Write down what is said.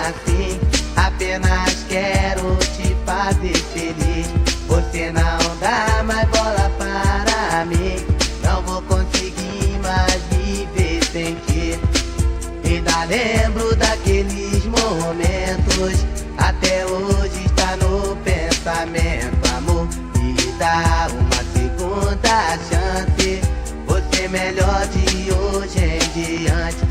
assim. Apenas quero te fazer feliz. Você não dá mais bola para mim. Não vou conseguir mais viver sem ti. Ainda lembro daqueles momentos. Até hoje está no pensamento. Amor, me dá uma segunda chance. Você melhor de hoje em diante.